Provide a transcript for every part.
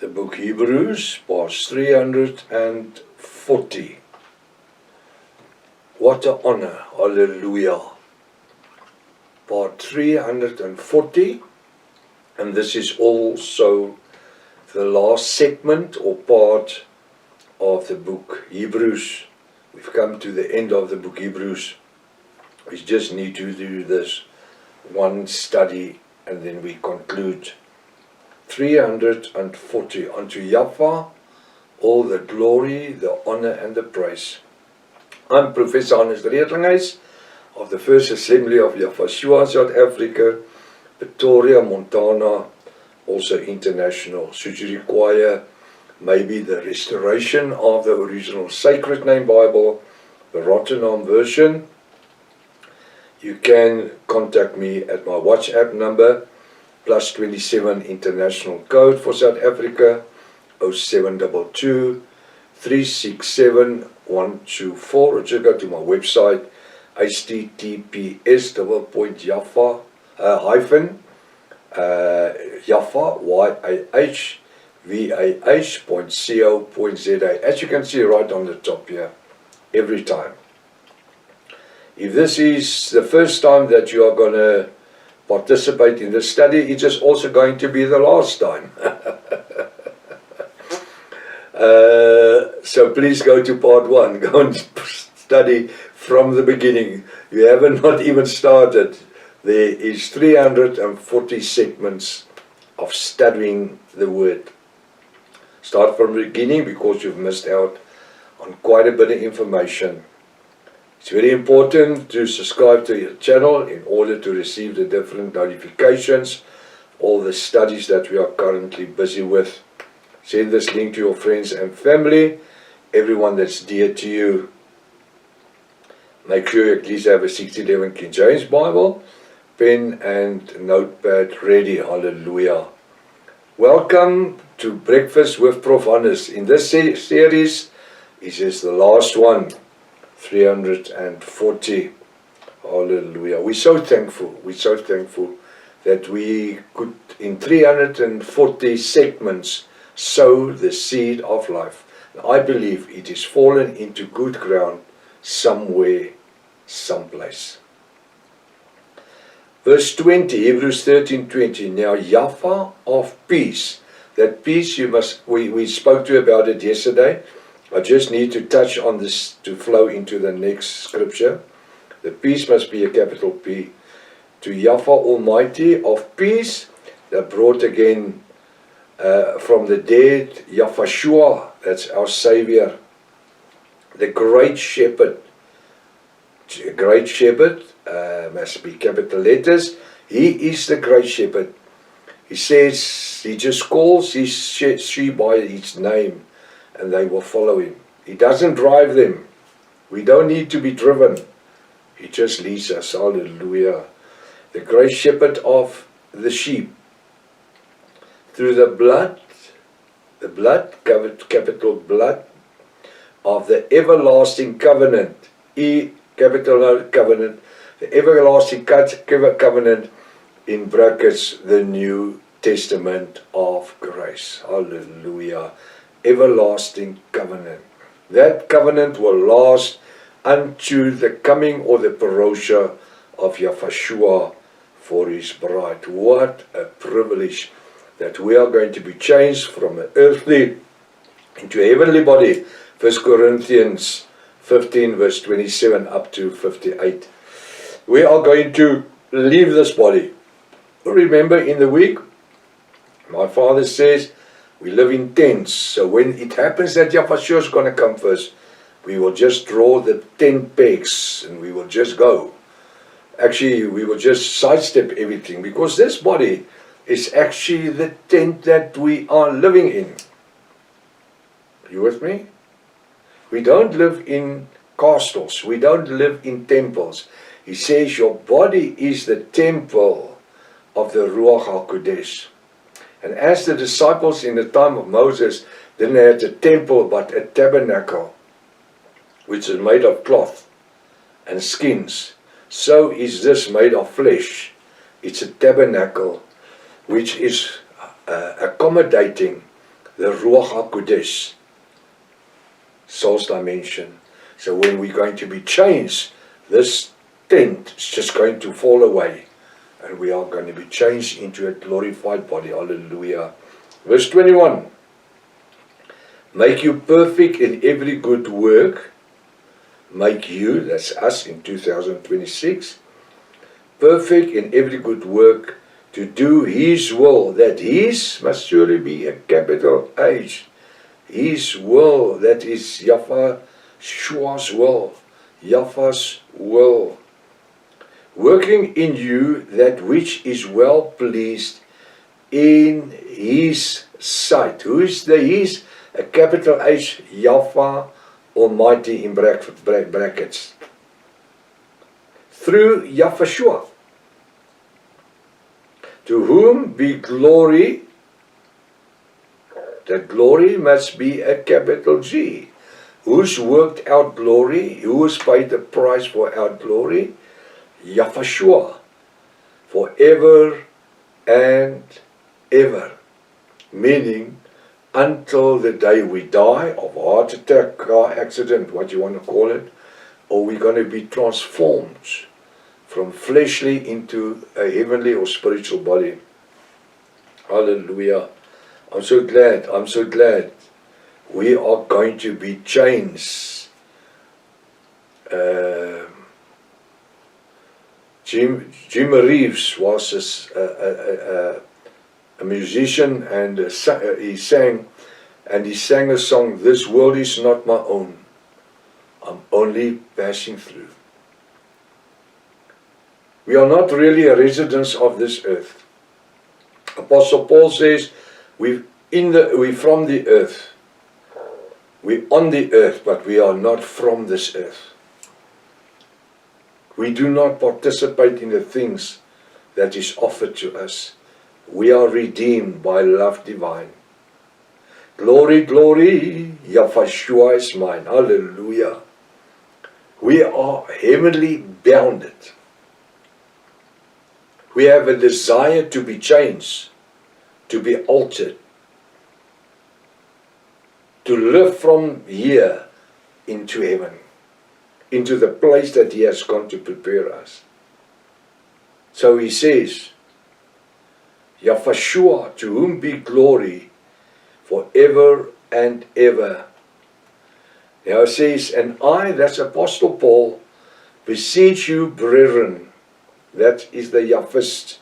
the book Hebrews, page 340. What an honor, hallelujah. Part 340, and this is also the last segment or part of the book Hebrews. We've come to the end of the book Hebrews. We just need to do this one study and then we conclude. 340. Unto Yahweh all the glory, the honor and the praise. I'm Professor Hannes Redlinghuis of the First Assembly of Yahweh South Africa, Pretoria, Montana, also international. Should you require maybe the restoration of the original Sacred Name Bible, the Rotterdam version, you can contact me at my WhatsApp number, +27 international code for South Africa, 0722 367 124, or just go to my website, https://yahvah.co.za, as you can see right on the top here, every time. If this is the first time that you are going to participate in this study, it is also going to be the last time. So please go to part 1, go and study from the beginning. You haven't not even started. There is 340 segments of studying the Word. Start from the beginning because you've missed out on quite a bit of information. It's very important to subscribe to your channel in order to receive the different notifications, all the studies that we are currently busy with. Send this link to your friends and family, everyone that's dear to you. Make sure you at least have a 1611 King James Bible, pen and notepad ready. Hallelujah. Welcome to Breakfast with Prof. Hannes. In this series, this is the last one. 340. Hallelujah. We're so thankful that we could, in 340 segments, sow the seed of life. I believe it is fallen into good ground somewhere, someplace. Verse 20, Hebrews 13:20. Now Yahweh of peace. That peace we spoke to about it yesterday. I just need to touch on this to flow into the next scripture. The peace must be a capital P. To Yahweh Almighty of peace, that brought again from the dead, Yahweh, that's our Savior, the great shepherd. Great shepherd must be capital letters. He is the great shepherd. He says, he just calls his sheep by his name, and they will follow him. He doesn't drive them. We don't need to be driven. He just leads us. Hallelujah. The great shepherd of the sheep. Through the blood, capital blood, of the everlasting covenant. Capital covenant. The everlasting covenant, in brackets, the New Testament of grace. Hallelujah. Everlasting covenant. That covenant will last unto the coming or the parousia of Yahweh for his bride. What a privilege that we are going to be changed from an earthly into a heavenly body. 1 Corinthians 15 verse 27 up to 58. We are going to leave this body. Remember, in the week, my father says, we live in tents, so when it happens that Yahweh is going to come first, we will just draw the tent pegs and we will just go. Actually, we will just sidestep everything, because this body is actually the tent that we are living in. You with me? We don't live in castles. We don't live in temples. He says your body is the temple of the Ruach HaKodesh. And as the disciples in the time of Moses didn't have a temple but a tabernacle, which is made of cloth and skins, so is this made of flesh. It's a tabernacle which is accommodating the Ruach HaKodesh, soul's dimension. So when we're going to be changed, this tent is just going to fall away, and we are going to be changed into a glorified body. Hallelujah. Verse 21. Make you perfect in every good work. Make you, that's us in 2026, perfect in every good work, to do His will. That His must surely be a capital H. His will, that is Yahshua's will, Yahweh's will. Working in you that which is well pleased in His sight. Who is the His? A capital H, Yahweh Almighty in brackets. Through Yahshua, to whom be glory. The glory must be a capital G. Who's worked out glory? Who has paid the price for our glory? Yahshua, forever and ever. Meaning, until the day we die of heart attack, car accident, what you want to call it, or we're going to be transformed from fleshly into a heavenly or spiritual body. Hallelujah. I'm so glad we are going to be changed. Jim Reeves was a musician, and he sang a song, "This world is not my own, I'm only passing through." We are not really a residence of this earth. Apostle Paul says, we're from the earth. We're on the earth, but we are not from this earth. We do not participate in the things that is offered to us. We are redeemed by love divine. Glory, glory, Yahshua is mine. Hallelujah. We are heavenly bounded. We have a desire to be changed, to be altered, to live from here into heaven, into the place that He has gone to prepare us. So he says, Yahshua, to whom be glory forever and ever. Now it says, and I, that's Apostle Paul, beseech you, brethren, that is the Yahwist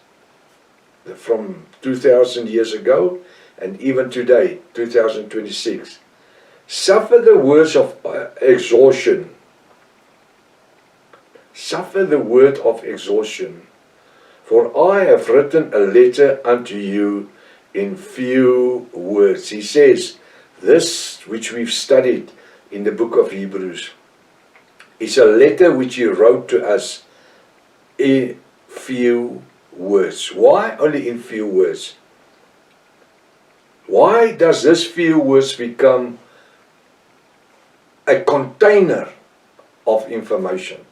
from 2,000 years ago, and even today, 2026. Suffer the words of exhortation. Suffer the word of exhortation. For I have written a letter unto you in few words. He says, this which we've studied in the book of Hebrews is a letter which he wrote to us in few words. Why only in few words? Why does this few words become a container of information?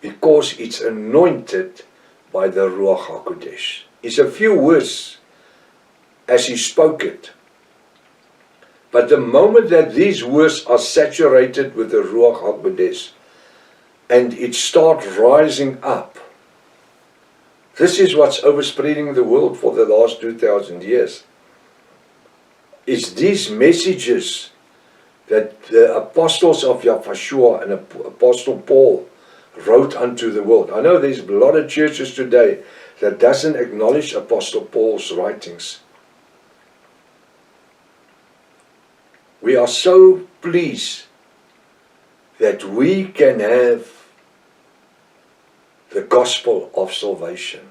Because it's anointed by the Ruach HaKodesh. It's a few words as he spoke it. But the moment that these words are saturated with the Ruach HaKodesh and it starts rising up, this is what's overspreading the world for the last 2,000 years. It's these messages that the apostles of Yahshua and Apostle Paul wrote unto the world. I know there's a lot of churches today that doesn't acknowledge Apostle Paul's writings. We are so pleased that we can have the gospel of salvation.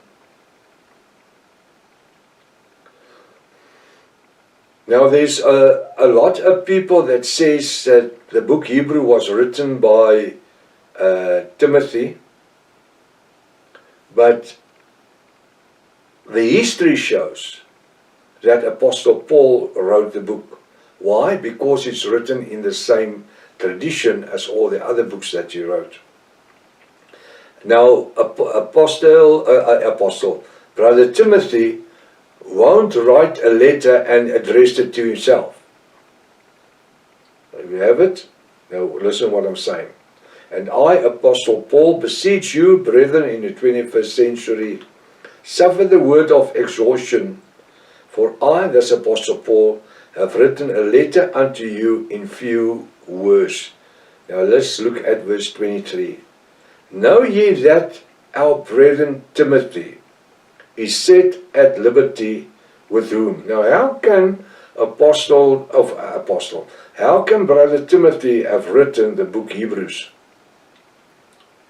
Now there's a lot of people that says that the book Hebrew was written by Timothy, but the history shows that Apostle Paul wrote the book. Why? Because it's written in the same tradition as all the other books that he wrote. Now, Brother Timothy won't write a letter and address it to himself. You have it? Now listen what I'm saying. And I, Apostle Paul, beseech you, brethren, in the 21st century, suffer the word of exhortation, for I, this Apostle Paul, have written a letter unto you in few words. Now let's look at verse 23. Know ye that our brethren Timothy is set at liberty with whom? Now how can how can brother Timothy have written the book Hebrews?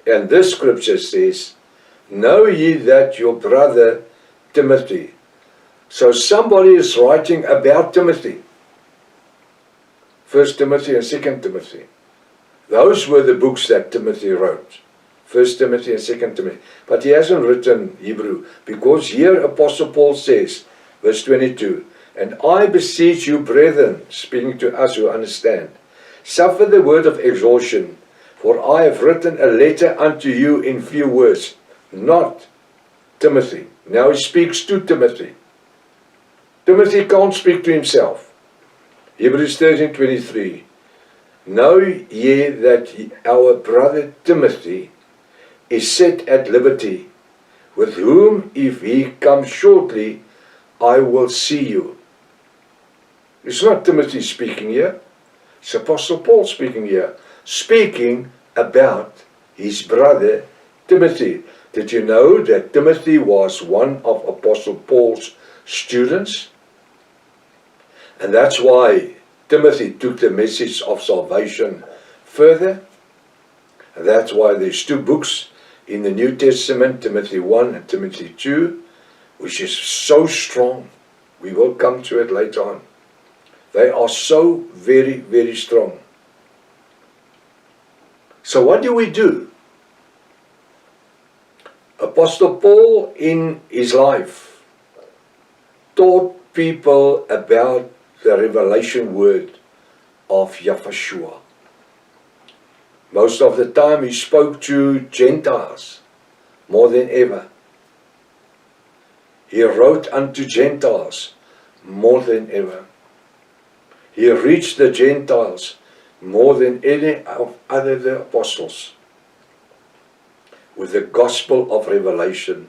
And this scripture says, know ye that your brother Timothy. So somebody is writing about Timothy. 1 Timothy and 2 Timothy. Those were the books that Timothy wrote. 1 Timothy and 2 Timothy. But he hasn't written Hebrew. Because here Apostle Paul says, verse 22, and I beseech you, brethren, speaking to us who understand, suffer the word of exhortation, for I have written a letter unto you in few words, not Timothy. Now he speaks to Timothy. Timothy can't speak to himself. Hebrews 13:23. Know ye that our brother Timothy is set at liberty, with whom if he comes shortly, I will see you. It's not Timothy speaking here. It's Apostle Paul speaking here. Speaking about his brother Timothy. Did you know that Timothy was one of Apostle Paul's students? And that's why Timothy took the message of salvation further. And that's why there's two books in the New Testament, Timothy 1 and Timothy 2, which is so strong. We will come to it later on. They are so very, very strong. So what do we do? Apostle Paul in his life taught people about the revelation word of Yahushua. Most of the time he spoke to Gentiles more than ever. He wrote unto Gentiles more than ever. He reached the Gentiles more than any of other the apostles with the gospel of revelation.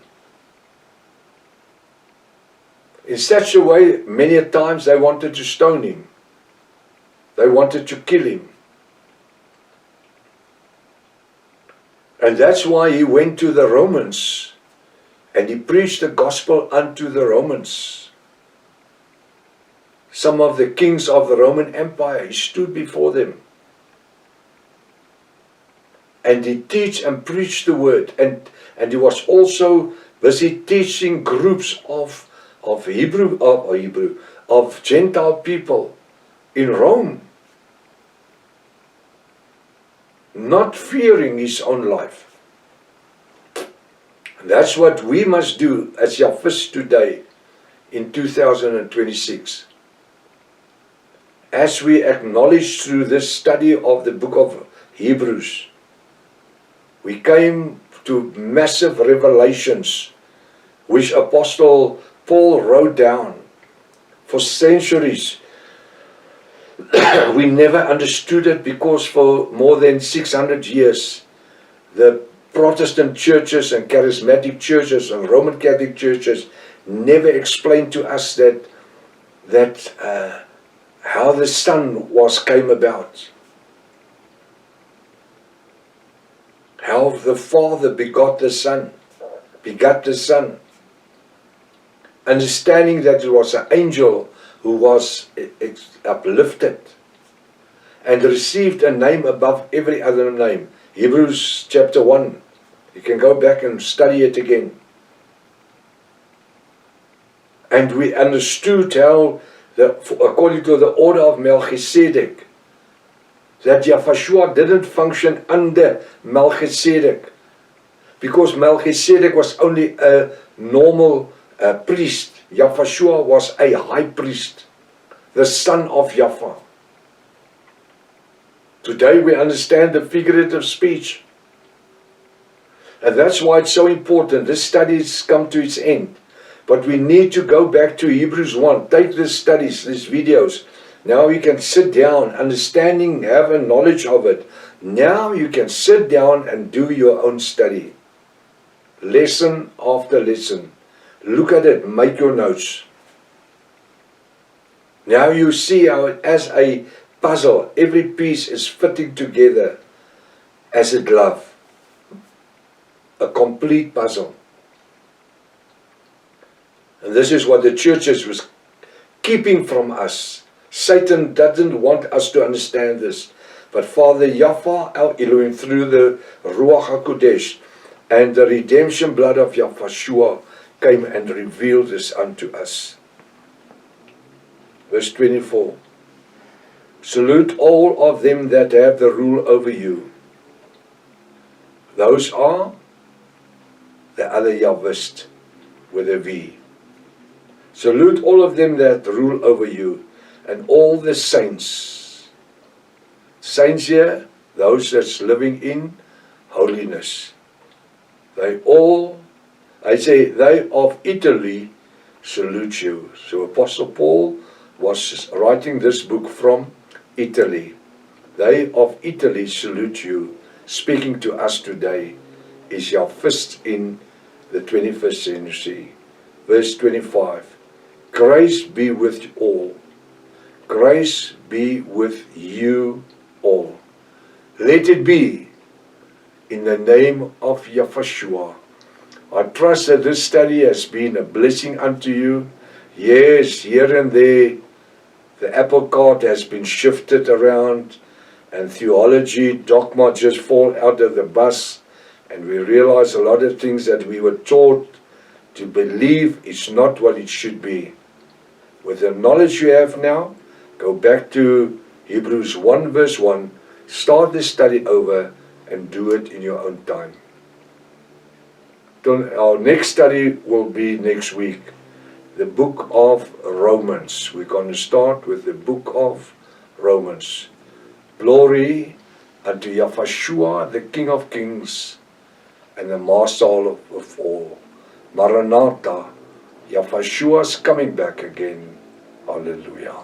In such a way, many times they wanted to stone him. They wanted to kill him. And that's why he went to the Romans and he preached the gospel unto the Romans. Some of the kings of the Roman Empire, he stood before them. And he teach and preached the word. And he was also busy teaching groups of Gentile people in Rome. Not fearing his own life. And that's what we must do as Yafis today in 2026. As we acknowledge through this study of the book of Hebrews, we came to massive revelations which Apostle Paul wrote down for centuries. We never understood it because for more than 600 years the Protestant churches and charismatic churches and Roman Catholic churches never explained to us that how the Son came about. How the Father begot the Son. Understanding that it was an angel who was uplifted and received a name above every other name. Hebrews chapter 1. You can go back and study it again. And we understood how, according to the order of Melchizedek, that Yahushua didn't function under Melchizedek, because Melchizedek was only a normal priest. Yahushua was a high priest, the son of Yahweh. Today we understand the figurative speech. And that's why it's so important. This study has come to its end. But we need to go back to Hebrews 1. Take these studies, these videos. Now you can sit down, understanding, have a knowledge of it. Now you can sit down and do your own study. Lesson after lesson. Look at it, make your notes. Now you see how as a puzzle, every piece is fitting together as a glove. A complete puzzle. And this is what the churches was keeping from us. Satan doesn't want us to understand this. But Father Yahweh, our Elohim, through the Ruach HaKodesh and the redemption blood of Yahshua, came and revealed this unto us. Verse 24. Salute all of them that have the rule over you. Those are the other Yahwist with a V. Salute all of them that rule over you, and all the saints. Saints here, those that's living in holiness. They all, I say, they of Italy salute you. So Apostle Paul was writing this book from Italy. They of Italy salute you. Speaking to us today is your fist in the 21st century. Verse 25. Grace be with you all. Grace be with you all. Let it be in the name of Yahshua. I trust that this study has been a blessing unto you. Yes, here and there, the apple cart has been shifted around, and theology, dogma just fall out of the bus, and we realize a lot of things that we were taught to believe is not what it should be. With the knowledge you have now, go back to Hebrews 1 verse 1, start the study over and do it in your own time. Our next study will be next week, the book of Romans. We're going to start with the book of Romans. Glory unto Yahshua, the King of Kings and the Master of all. Maranatha, Yahshua's coming back again. Hallelujah.